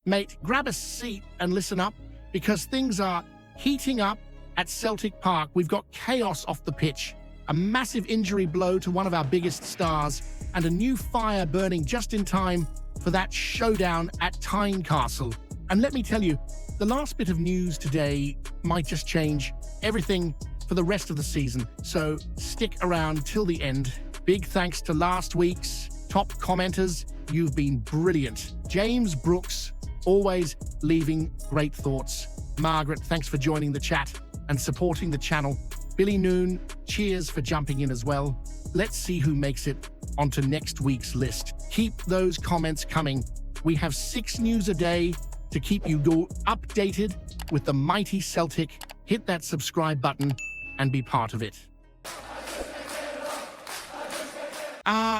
Mate, grab a seat and listen up, because things are heating up at Celtic Park. We've got chaos off the pitch, a massive injury blow to one of our biggest stars, and a new fire burning just in time for that showdown at Tynecastle. And let me tell you, the last bit of news today might just change everything for the rest of the season, so stick around till the end. Big thanks to last week's top commenters. You've been brilliant. James Brooks, always leaving great thoughts. Margaret, thanks for joining the chat and supporting the channel. Billy Noon, cheers for jumping in as well. Let's see who makes it onto next week's list. Keep those comments coming. We have 6 news a day to keep you updated with the mighty Celtic. Hit that subscribe button and be part of it.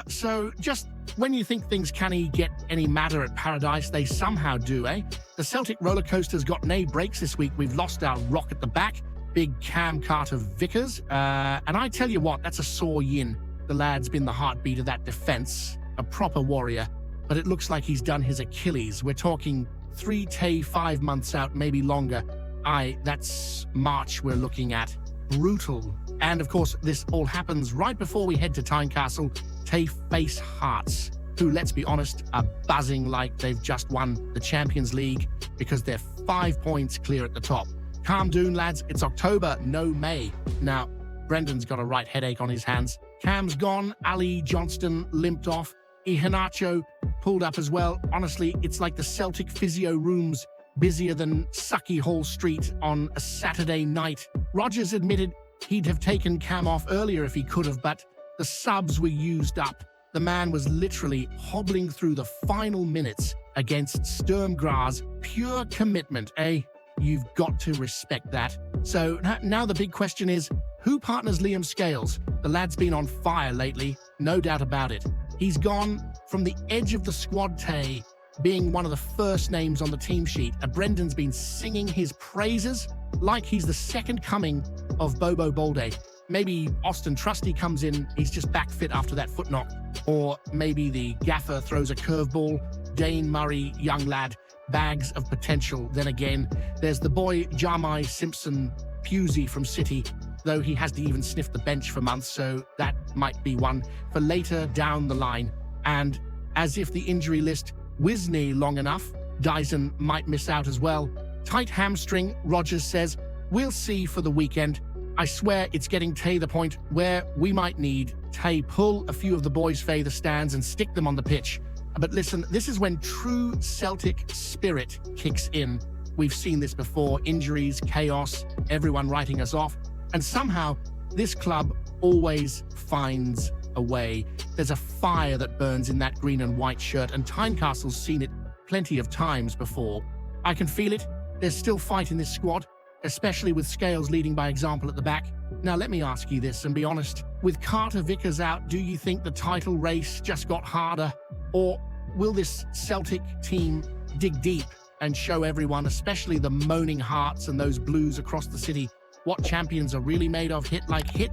So just when you think things can't get any madder at Paradise, they somehow do, eh? The Celtic roller coaster's got no brakes this week. We've lost our rock at the back, big Cam Carter-Vickers. And I tell you what, that's a sore yin. The lad's been the heartbeat of that defense, a proper warrior. But it looks like he's done his Achilles. We're talking 5 months out, maybe longer. That's March we're looking at. Brutal. And of course, this all happens right before we head to Tynecastle. Tay face Hearts, who, let's be honest, are buzzing like they've just won the Champions League because they're 5 points clear at the top. Calm down, lads. It's October, no May. Now, Brendan's got a right headache on his hands. Cam's gone. Ali Johnston limped off. Iheanacho pulled up as well. Honestly, it's like the Celtic physio room's busier than Sucky Hall Street on a Saturday night. Rodgers admitted he'd have taken Cam off earlier if he could have, but the subs were used up. The man was literally hobbling through the final minutes against Sturm Graz. Pure commitment, eh? You've got to respect that. So now the big question is, who partners Liam Scales? The lad's been on fire lately, no doubt about it. He's gone from the edge of the squad, Tay, being one of the first names on the team sheet. Brendan's been singing his praises like he's the second coming of Bobo Balde. Maybe Austin Trusty comes in, he's just back fit after that foot knock. Or maybe the gaffer throws a curveball. Dane Murray, young lad, bags of potential. Then again, there's the boy Jamai Simpson Pusey from City, though he hasn't even sniffed the bench for months, so that might be one for later down the line. And as if the injury list Wisney long enough, Dyson might miss out as well. Tight hamstring, Rodgers says. We'll see for the weekend. I swear it's getting Tay the point where we might need Tay pull a few of the boys' favour stands and stick them on the pitch. But listen, this is when true Celtic spirit kicks in. We've seen this before. Injuries, chaos, everyone writing us off. And somehow, this club always finds a way. There's a fire that burns in that green and white shirt, and Tynecastle's seen it plenty of times before. I can feel it. There's still fight in this squad, especially with Scales leading by example at the back. Now let me ask you this and be honest. With Carter-Vickers out, do you think the title race just got harder? Or will this Celtic team dig deep and show everyone, especially the moaning hearts and those blues across the city, what champions are really made of? Hit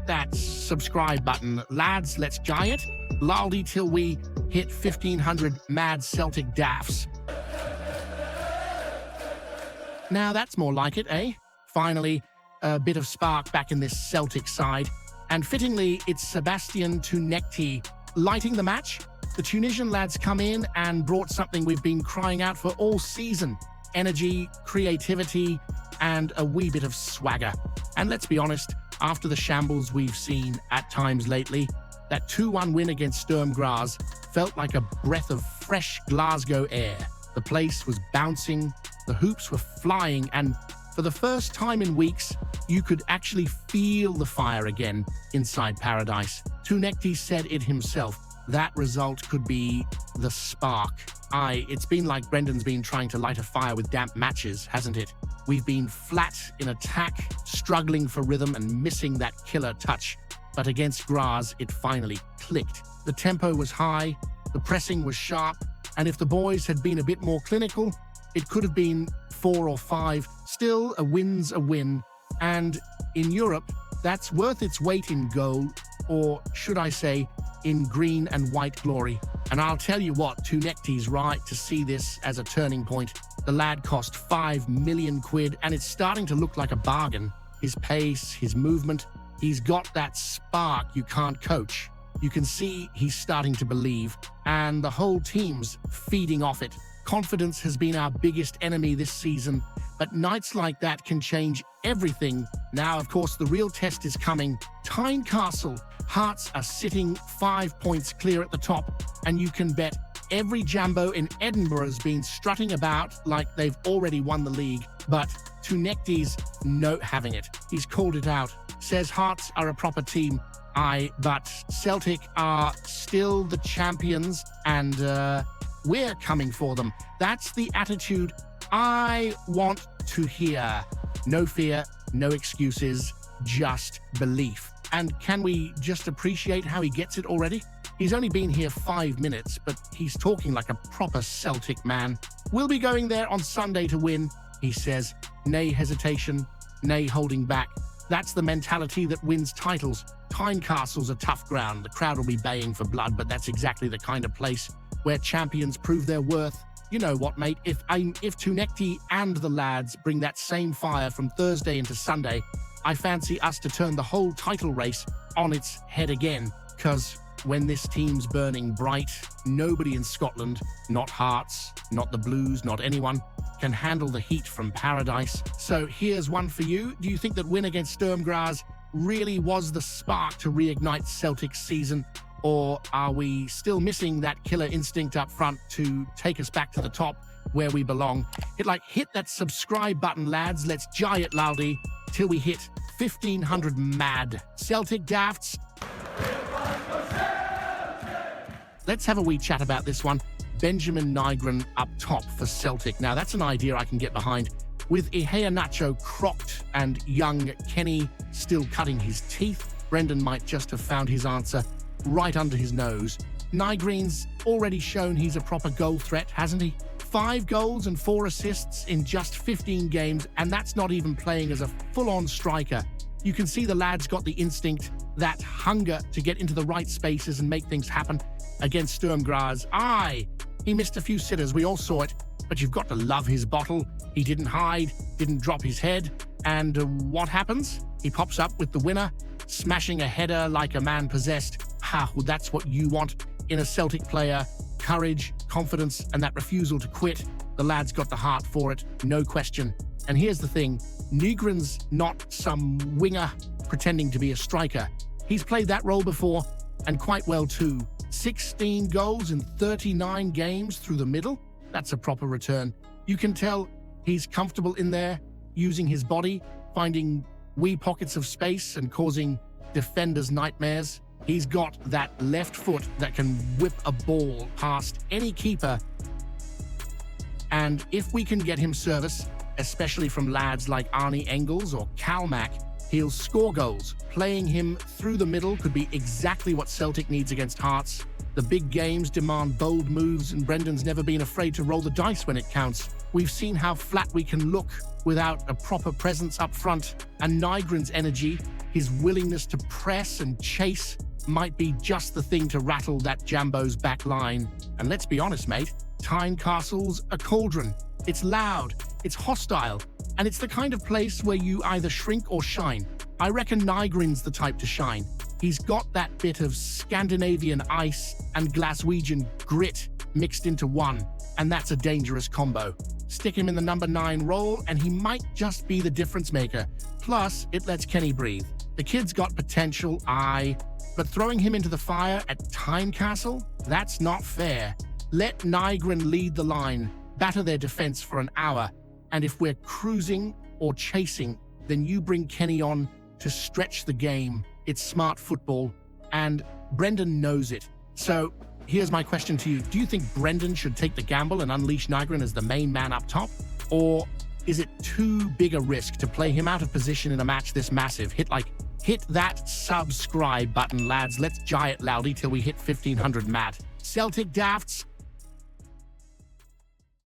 that subscribe button. Lads, let's giant laldi till we hit 1,500 mad Celtic daffs. Now that's more like it, eh? Finally, a bit of spark back in this Celtic side. And fittingly, it's Sebastian Tounekti lighting the match. The Tunisian lads come in and brought something we've been crying out for all season. Energy, creativity, and a wee bit of swagger. And let's be honest, after the shambles we've seen at times lately, that 2-1 win against Sturm Graz felt like a breath of fresh Glasgow air. The place was bouncing, the hoops were flying, and for the first time in weeks, you could actually feel the fire again inside Paradise. Tounekti said it himself. That result could be the spark. It's been like Brendan's been trying to light a fire with damp matches, hasn't it? We've been flat in attack, struggling for rhythm and missing that killer touch. But against Graz, it finally clicked. The tempo was high, the pressing was sharp, and if the boys had been a bit more clinical, it could have been 4 or 5. Still, a win's a win. And in Europe, that's worth its weight in gold, or should I say, in green and white glory. And I'll tell you what, Tounekti's right to see this as a turning point. The lad cost 5 million quid, and it's starting to look like a bargain. His pace, his movement, he's got that spark you can't coach. You can see he's starting to believe, and the whole team's feeding off it. Confidence has been our biggest enemy this season, but nights like that can change everything. Now, of course, the real test is coming. Tynecastle. Hearts are sitting 5 points clear at the top, and you can bet every Jambo in Edinburgh has been strutting about like they've already won the league. But Tounekti's not having it. He's called it out. Says Hearts are a proper team. But Celtic are still the champions, and we're coming for them. That's the attitude I want to hear. No fear, no excuses, just belief. And can we just appreciate how he gets it already? He's only been here 5 minutes, but he's talking like a proper Celtic man. We'll be going there on Sunday to win, he says. Nay hesitation, nay holding back. That's the mentality that wins titles. Tynecastle's a tough ground. The crowd will be baying for blood, but that's exactly the kind of place where champions prove their worth. You know what, mate? If Tounekti and the lads bring that same fire from Thursday into Sunday, I fancy us to turn the whole title race on its head again. Because when this team's burning bright, nobody in Scotland, not Hearts, not the Blues, not anyone, can handle the heat from Paradise. So here's one for you. Do you think that win against Sturm Graz really was the spark to reignite Celtic's season? Or are we still missing that killer instinct up front to take us back to the top where we belong? Hit that subscribe button, lads. Let's jay it loudy till we hit 1,500 mad. Celtic Dafts. Let's have a wee chat about this one. Benjamin Nygren up top for Celtic. Now, that's an idea I can get behind. With Iheanacho crocked and young Kenny still cutting his teeth, Brendan might just have found his answer right under his nose. Nygren's already shown he's a proper goal threat, hasn't he? 5 goals and 4 assists in just 15 games, and that's not even playing as a full-on striker. You can see the lad's got the instinct, that hunger to get into the right spaces and make things happen. Against Sturm Graz, he missed a few sitters, we all saw it, but you've got to love his bottle. He didn't hide, didn't drop his head, and what happens? He pops up with the winner, smashing a header like a man possessed. Well, that's what you want in a Celtic player. Courage, confidence, and that refusal to quit. The lad's got the heart for it, no question. And here's the thing, Nygren's not some winger pretending to be a striker. He's played that role before, and quite well too. 16 goals in 39 games through the middle. That's a proper return. You can tell he's comfortable in there, using his body, finding wee pockets of space and causing defenders nightmares. He's got that left foot that can whip a ball past any keeper. And if we can get him service, especially from lads like Arnie Engels or Kalmack, he'll score goals. Playing him through the middle could be exactly what Celtic needs against Hearts. The big games demand bold moves, and Brendan's never been afraid to roll the dice when it counts. We've seen how flat we can look without a proper presence up front, and Nygren's energy, his willingness to press and chase, might be just the thing to rattle that Jambo's back line. And let's be honest, mate, Tynecastle's a cauldron. It's loud, it's hostile, and it's the kind of place where you either shrink or shine. I reckon Nygren's the type to shine. He's got that bit of Scandinavian ice and Glaswegian grit mixed into one, and that's a dangerous combo. Stick him in the number 9 role, and he might just be the difference maker. Plus, it lets Kenny breathe. The kid's got potential, but throwing him into the fire at Tynecastle? That's not fair. Let Nygren lead the line, batter their defense for an hour, and if we're cruising or chasing, then you bring Kenny on to stretch the game. It's smart football, and Brendan knows it. So here's my question to you. Do you think Brendan should take the gamble and unleash Nygren as the main man up top? Or is it too big a risk to play him out of position in a match this massive? Hit that subscribe button, lads. Let's jay it loudly till we hit 1,500 mat. Celtic Dafts,